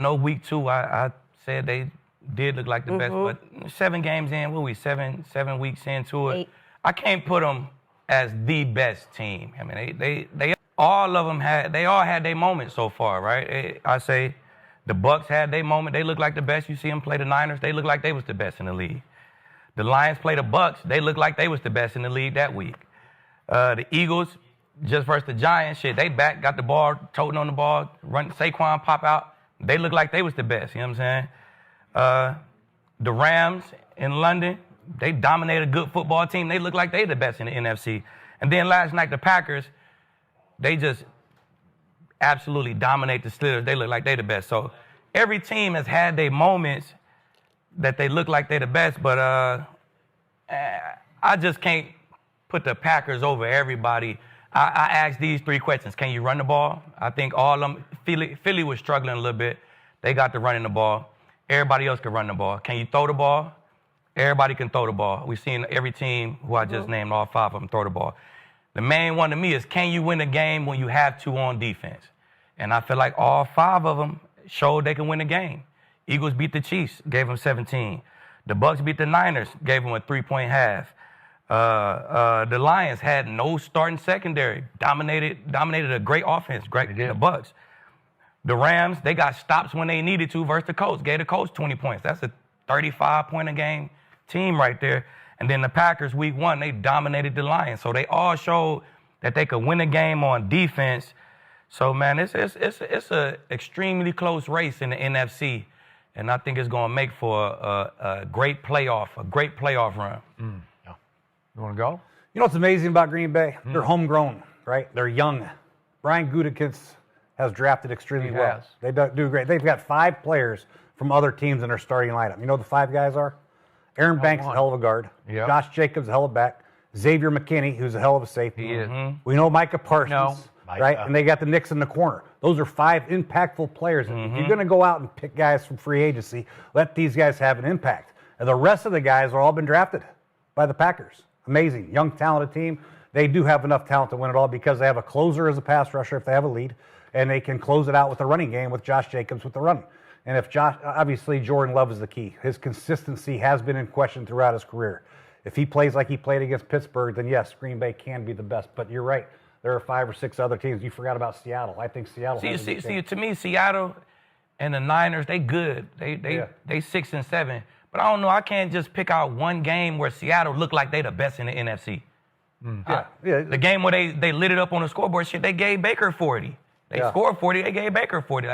No, week 2, I said they did look like the best, but 7 games in, what are we, 7 weeks into it? 8. I can't put them as the best team. I mean, they all of them they all had their moments so far, right? I say the Bucks had their moment. They look like the best. You see them play the Niners, they look like they was the best in the league. The Lions play the Bucks, they look like they was the best in the league that week. The Eagles, just versus the Giants, shit, they back, got the ball, toting on the ball, run Saquon pop out. They look like they was the best, you know what I'm saying? The Rams in London, they dominated a good football team. They look like they the best in the NFC. And then last night, the Packers, they just absolutely dominate the Steelers. They look like they the best. So every team has had their moments that they look like they the best, but I just can't put the Packers over everybody. I asked these 3 questions. Can you run the ball? I think all of them, Philly was struggling a little bit. They got to running the ball. Everybody else can run the ball. Can you throw the ball? Everybody can throw the ball. We've seen every team who I just named, all 5 of them, throw the ball. The main one to me is, can you win a game when you have 2 on defense? And I feel like all 5 of them showed they can win a game. Eagles beat the Chiefs, gave them 17. The Bucks beat the Niners, gave them a 3-point half. The Lions had no starting secondary, dominated a great offense, the Bucks. The Rams, they got stops when they needed to versus the Colts, gave the Colts 20 points. That's a 35-point-a-game team right there. And then the Packers, week 1, they dominated the Lions. So they all showed that they could win a game on defense. So, man, it's an extremely close race in the NFC. And I think it's going to make for a great playoff run. Yeah. You want to go? You know what's amazing about Green Bay? They're homegrown, right? They're young. Brian Gutekunst has drafted extremely well. They do great. They've got 5 players from other teams in their starting lineup. You know who the 5 guys are? Aaron Banks is a hell of a guard. Yep. Josh Jacobs, a hell of a back. Xavier McKinney, who's a hell of a safety. He is. We know Micah Parsons, right? Micah. And they got the Knicks in the corner. Those are 5 impactful players. If you're going to go out and pick guys from free agency, let these guys have an impact. And the rest of the guys are all been drafted by the Packers. Amazing. Young, talented team. They do have enough talent to win it all because they have a closer as a pass rusher if they have a lead, and they can close it out with the running game with Josh Jacobs with the run. And if obviously Jordan Love is the key. His consistency has been in question throughout his career. If he plays like he played against Pittsburgh, then yes, Green Bay can be the best. But you're right. There are 5 or 6 other teams. You forgot about Seattle. I think Seattle. See, to me, Seattle and the Niners, they good. They 6 and 7. But I don't know. I can't just pick out one game where Seattle looked like they the best in the NFC. The game where they lit it up on the scoreboard, shit, they gave Baker 40. They scored 40. They gave Baker 40.